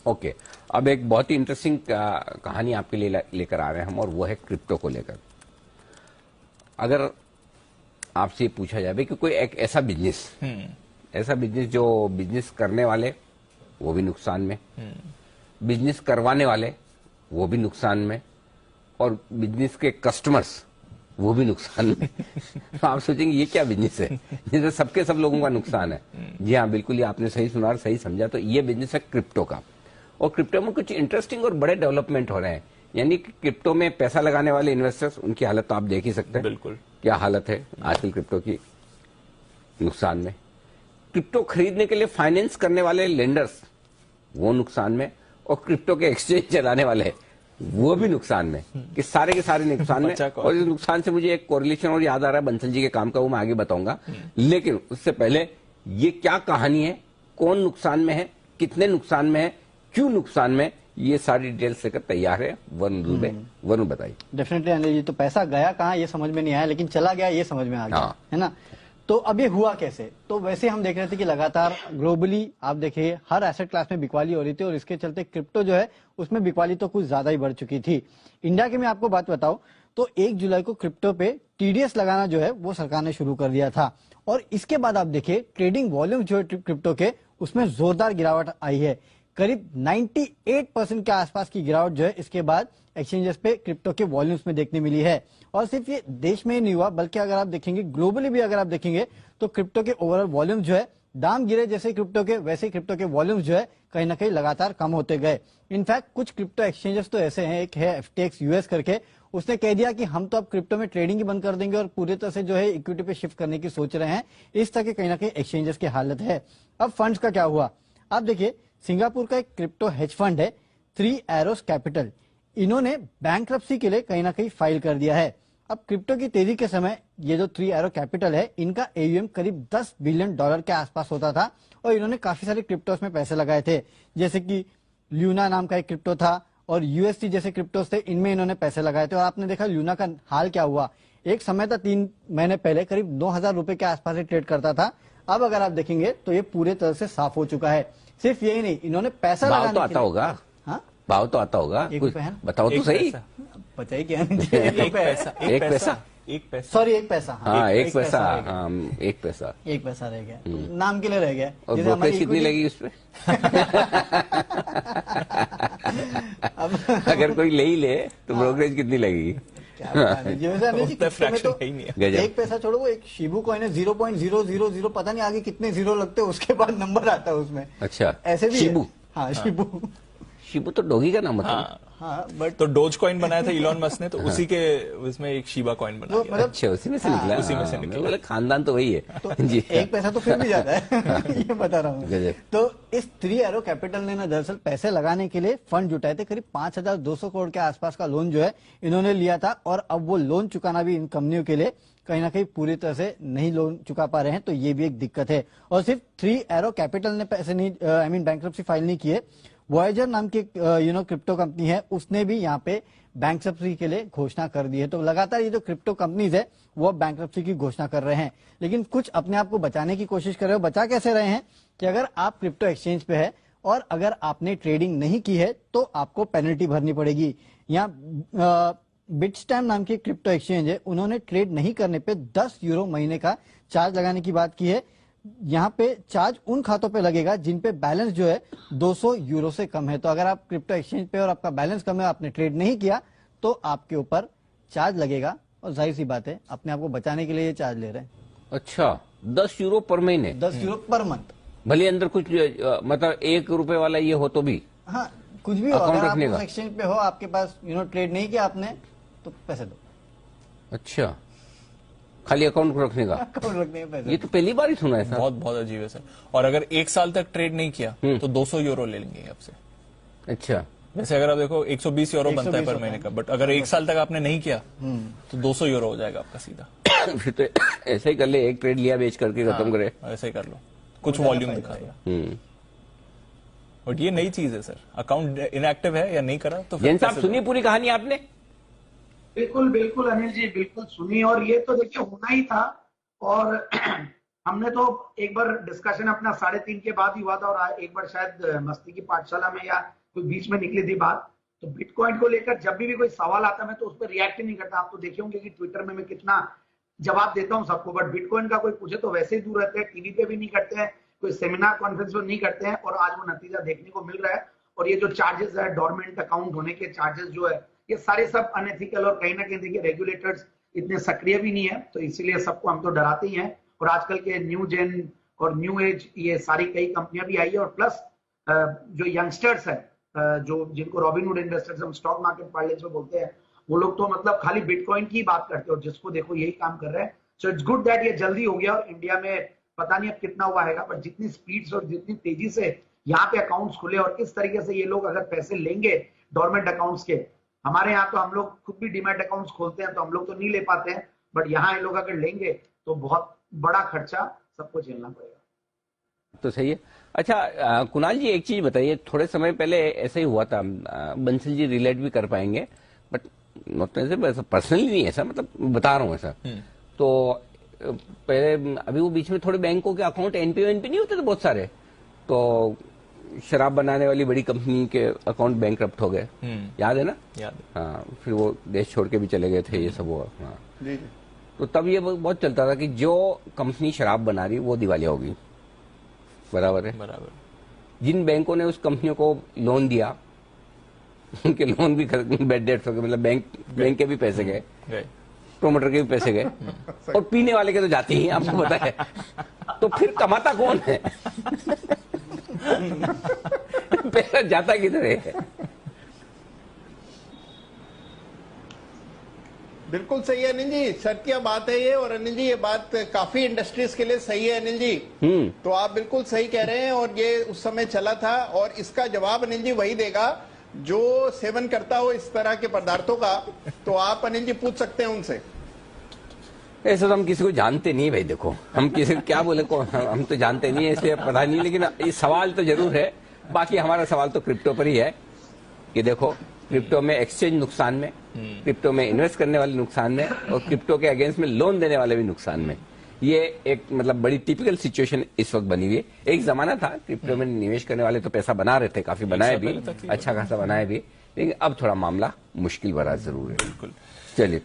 Okay, अब एक बहुत ही इंटरेस्टिंग कहानी आपके लिए लेकर आ रहे हैं हम, और वो है क्रिप्टो को लेकर। अगर आपसे पूछा जाए कि कोई एक ऐसा बिजनेस जो बिजनेस करने वाले वो भी नुकसान में, बिजनेस करवाने वाले वो भी नुकसान में, और बिजनेस के कस्टमर्स वो भी नुकसान में। तो आप सोचेंगे ये क्या बिजनेस है जिसमें सबके सब लोगों का नुकसान है। जी हाँ, बिल्कुल, ये आपने सही सुना और सही समझा। तो ये बिजनेस है क्रिप्टो का, और क्रिप्टो में कुछ इंटरेस्टिंग और बड़े डेवलपमेंट हो रहे हैं। यानी कि क्रिप्टो में पैसा लगाने वाले इन्वेस्टर्स, उनकी हालत तो आप देख ही सकते हैं। बिल्कुल, क्या हालत है आजकल क्रिप्टो की, नुकसान में। क्रिप्टो खरीदने के लिए फाइनेंस करने वाले लेंडर्स वो नुकसान में, और क्रिप्टो के एक्सचेंज चलाने वाले वो भी नुकसान में, कि सारे के सारे नुकसान में। और इस नुकसान से मुझे एक कोरिलेशन और याद आ रहा है बंसल जी के काम का, वो मैं आगे बताऊंगा। लेकिन उससे पहले ये क्या कहानी है, कौन नुकसान में है, कितने नुकसान में है, क्यों नुकसान में, ये सारी डिटेल्स लेकर तैयार है वरुण दुबे। वरुण बताइए। डेफिनेटली अनिल जी, तो पैसा गया कहाँ ये समझ में नहीं आया, लेकिन चला गया ये समझ में आ गया, है ना। तो अब ये हुआ कैसे? तो वैसे हम देख रहे थे कि लगातार ग्लोबली आप देखिए हर एसेट क्लास में बिकवाली हो रही थी, और इसके चलते क्रिप्टो जो है उसमें बिकवाली तो कुछ ज्यादा ही बढ़ चुकी थी। इंडिया की मैं आपको बात बताऊं तो 1 जुलाई को क्रिप्टो पे टीडीएस लगाना जो है वो सरकार ने शुरू कर दिया था, और इसके बाद आप देखिए ट्रेडिंग वॉल्यूम जो है क्रिप्टो के उसमें जोरदार गिरावट आई है। करीब 98% के आसपास की गिरावट जो है इसके बाद एक्सचेंजेस पे क्रिप्टो के वॉल्यूम्स में देखने मिली है। और सिर्फ ये देश में ही नहीं हुआ, बल्कि अगर आप देखेंगे ग्लोबली भी अगर आप देखेंगे तो क्रिप्टो के ओवरऑल वॉल्यूम जो है, दाम गिरे जैसे क्रिप्टो के वैसे क्रिप्टो के वॉल्यूम्स जो है कहीं ना कहीं लगातार कम होते गए। इनफैक्ट कुछ क्रिप्टो एक्सचेंजेस तो ऐसे हैं, एक है FTX US करके, उसने कह दिया कि हम तो अब क्रिप्टो में ट्रेडिंग ही बंद कर देंगे और पूरी तरह से जो है इक्विटी पे शिफ्ट करने की सोच रहे हैं। इस तरह के कहीं ना कहीं एक्सचेंजेस की हालत है। अब फंड्स का क्या हुआ, आप देखिए सिंगापुर का एक क्रिप्टो हेज फंड है 3 एरोस कैपिटल, इन्होंने बैंक्रप्सी के लिए कहीं ना कहीं फाइल कर दिया है। अब क्रिप्टो की तेजी के समय ये जो 3 एरो कैपिटल है इनका AUM करीब $10 बिलियन के आसपास होता था, और इन्होंने काफी सारे क्रिप्टोस में पैसे लगाए थे, जैसे कि ल्यूना नाम का एक क्रिप्टो था, और UST जैसे क्रिप्टोस थे, इनमें इन्होंने पैसे लगाए थे। और आपने देखा ल्यूना का हाल क्या हुआ, एक समय था 3 महीने पहले करीब 9,000 रुपए के आसपास ट्रेड करता था। अब अगर आप देखेंगे तो ये पूरे तरह से साफ हो चुका है। सिर्फ यही नहीं, इन्होंने पैसा लगाने तो आता होगा, हाँ भाव तो आता होगा, बताओ तो सही, बताइए क्या। एक पैसा सॉरी, एक पैसा, हाँ एक पैसा, हाँ एक पैसा रह गया, नाम के लिए रह गया। और ब्रोकरेज कितनी लगी उस पे? अगर कोई ले ही ले तो ब्रोकरेज कितनी लगेगी? एक पैसा छोड़ो, वो एक शिबू कॉइन है 0.000 पता नहीं आगे कितने जीरो लगते हैं, उसके बाद नंबर आता है उसमें। अच्छा, ऐसे भी शिबू, हाँ शिबू तो डॉगी का नाम होता है। बट तो डोज कॉइन बनाया था इलॉन मस्क ने, तो उसी के उसमें एक शिबा कॉइन बनाया गया। अच्छा, उसी में से निकला, उसी में से निकला। खानदान तो वही है। तो जी, एक पैसा तो फिर भी जाता है। ये बता रहा हूँ। तो इस 3 एरो कैपिटल ने ना दरअसल पैसे लगाने के लिए फंड जुटाए थे, करीब 5,200 करोड़ के आसपास का लोन जो है इन्होंने लिया था, और अब वो लोन चुकाना भी इन कंपनियों के लिए कहीं ना कहीं पूरी तरह से नहीं लोन चुका पा रहे हैं, तो ये भी एक दिक्कत है। और सिर्फ 3 एरो कैपिटल ने पैसे नहीं, बैंक्रप्सी फाइल नहीं किए, वॉयेजर नाम की क्रिप्टो कंपनी है, उसने भी यहाँ पे बैंक्रप्सी के लिए घोषणा कर दी है। तो लगातार ये जो क्रिप्टो कंपनीज है वो बैंक्रप्सी की घोषणा कर रहे हैं, लेकिन कुछ अपने आप को बचाने की कोशिश कर रहे हो। बचा कैसे रहे हैं कि अगर आप क्रिप्टो एक्सचेंज पे है और अगर आपने ट्रेडिंग नहीं की है तो आपको पेनल्टी भरनी पड़ेगी। यहाँ बिटस्टैम नाम की क्रिप्टो एक्सचेंज है, उन्होंने ट्रेड नहीं करने पे 10 यूरो महीने का चार्ज लगाने की बात की है। यहाँ पे चार्ज उन खातों पे लगेगा जिन पे बैलेंस जो है 200 यूरो से कम है। तो अगर आप क्रिप्टो एक्सचेंज पे और आपका बैलेंस कम है, आपने ट्रेड नहीं किया, तो आपके ऊपर चार्ज लगेगा, और जाहिर सी बात है अपने आप को बचाने के लिए ये चार्ज ले रहे हैं। अच्छा, 10 यूरो पर महीने, 10 यूरो पर मंथ, भले अंदर कुछ मतलब 1 रुपए वाला ये हो तो भी, हाँ कुछ भी हो, अगर आप उस एक्सचेंज पे हो, आपके पास ट्रेड नहीं किया आपने, तो पैसे दो। अच्छा, खाली अकाउंट रखने का, पैसे। ये तो पहली बार ही सुना है सर। बहुत अजीब है सर। और अगर 1 साल तक ट्रेड नहीं किया तो 200 यूरो ले लेंगे आपसे। अच्छा, वैसे अगर आप देखो 120 यूरो बनता है पर महीने का, बट अगर 1 साल तक आपने नहीं किया तो 200 यूरो हो जाएगा आपका सीधा। फिर तो ऐसा ही कर ले, एक ट्रेड लिया बेच करके खत्म करे, ऐसा ही कर लो, कुछ वॉल्यूम दिखा दो। बट ये नई चीज है सर, अकाउंट इनएक्टिव है या नहीं करा तो। जैन साहब सुनिए पूरी कहानी आपने। बिल्कुल बिल्कुल अनिल जी, बिल्कुल सुनी, और ये तो देखिए होना ही था। और हमने तो एक बार डिस्कशन अपना 3:30 के बाद ही हुआ था, और एक बार शायद मस्ती की पाठशाला में या कोई बीच में निकली थी बात, तो बिटकॉइन को लेकर जब भी कोई सवाल आता मैं तो उस पर रिएक्ट ही नहीं करता। आप तो देखे होंगे कि ट्विटर में मैं कितना जवाब देता हूं सबको, बट बिटकॉइन का कोई पूछे तो वैसे ही दूर रहते हैं, टीवी पे भी नहीं करते हैं, कोई सेमिनार कॉन्फ्रेंस में नहीं करते हैं, और आज वो नतीजा देखने को मिल रहा है। और ये जो चार्जेस है, डोरमेंट अकाउंट होने के चार्जेस जो है, ये सारे सब अनएथिकल, और कहीं ना कहीं देखिए रेगुलेटर्स इतने सक्रिय भी नहीं है, तो इसीलिए सबको हम तो डराते ही हैं। और आजकल के न्यू जेन और न्यू एज ये सारी कई कंपनियां भी आई है, और प्लस जो यंगस्टर्स है, जो जिनको रॉबिनहुड इन्वेस्टर्स हम स्टॉक मार्केट पार्लेंस में बोलते हैं, वो लोग तो मतलब खाली बिटकॉइन की बात करते हैं, और जिसको देखो यही काम कर रहे हैं। सो इट्स गुड दैट ये जल्दी हो गया, और इंडिया में पता नहीं अब कितना हुआ है, पर जितनी स्पीड और जितनी तेजी से यहाँ पे अकाउंट्स खुले, और किस तरीके से ये लोग अगर पैसे लेंगे डोरमेंट अकाउंट्स के, हमारे यहाँ तो हम लोग खुद भी डीमैट अकाउंट्स खोलते हैं तो हम लोग तो नहीं ले पाते हैं, बट यहाँ ये लोग अगर लेंगे तो बहुत बड़ा खर्चा सबको झेलना पड़ेगा। तो सही है। अच्छा कुणाल जी, एक चीज बताइए, थोड़े समय पहले ऐसा ही हुआ था, बंसल जी रिलेट भी कर पाएंगे, बट पर्सनली नहीं ऐसा, मतलब बता रहा हूँ ऐसा। तो पहले अभी वो बीच में थोड़े बैंकों के अकाउंट एनपीओ नहीं होते थे बहुत सारे, तो शराब बनाने वाली बड़ी कंपनी के अकाउंट बैंकरप्ट हो गए, याद है ना? याद है। हाँ, फिर वो देश छोड़ के भी चले गए थे, ये सब हुआ। हाँ, तो तब ये बहुत चलता था कि जो कंपनी शराब बना रही वो दिवालिया होगी, बराबर है? बराबर। जिन बैंकों ने उस कंपनियों को लोन दिया, उनके लोन भी बैड डेट्स हो गए, मतलब बैंक के भी पैसे गए, प्रोमोटर के भी पैसे गए, और पीने वाले के तो जाते ही, आपको पता है। तो फिर कमाता कौन है? पैसा जाता किधर है? बिल्कुल सही है अनिल जी, सत्य बात है ये, और अनिल जी ये बात काफी इंडस्ट्रीज के लिए सही है अनिल जी। तो आप बिल्कुल सही कह रहे हैं, और ये उस समय चला था, और इसका जवाब अनिल जी वही देगा जो सेवन करता हो इस तरह के पदार्थों का। तो आप अनिल जी पूछ सकते हैं उनसे। ऐसा तो हम किसी को जानते नहीं भाई, देखो हम किसी को क्या बोले को, हम तो जानते नहीं है, इसलिए पता नहीं, लेकिन ये सवाल तो जरूर है। बाकी हमारा सवाल तो क्रिप्टो पर ही है कि देखो, क्रिप्टो में एक्सचेंज नुकसान में, क्रिप्टो में इन्वेस्ट करने वाले नुकसान में, और क्रिप्टो के अगेंस्ट में लोन देने वाले भी नुकसान में। ये एक मतलब बड़ी टिपिकल सिचुएशन इस वक्त बनी हुई है। एक जमाना था क्रिप्टो में निवेश करने वाले तो पैसा बना रहे थे, काफी बनाए भी, अच्छा खासा बनाए भी, लेकिन अब थोड़ा मामला मुश्किल भरा जरूर है। बिल्कुल। चलिए।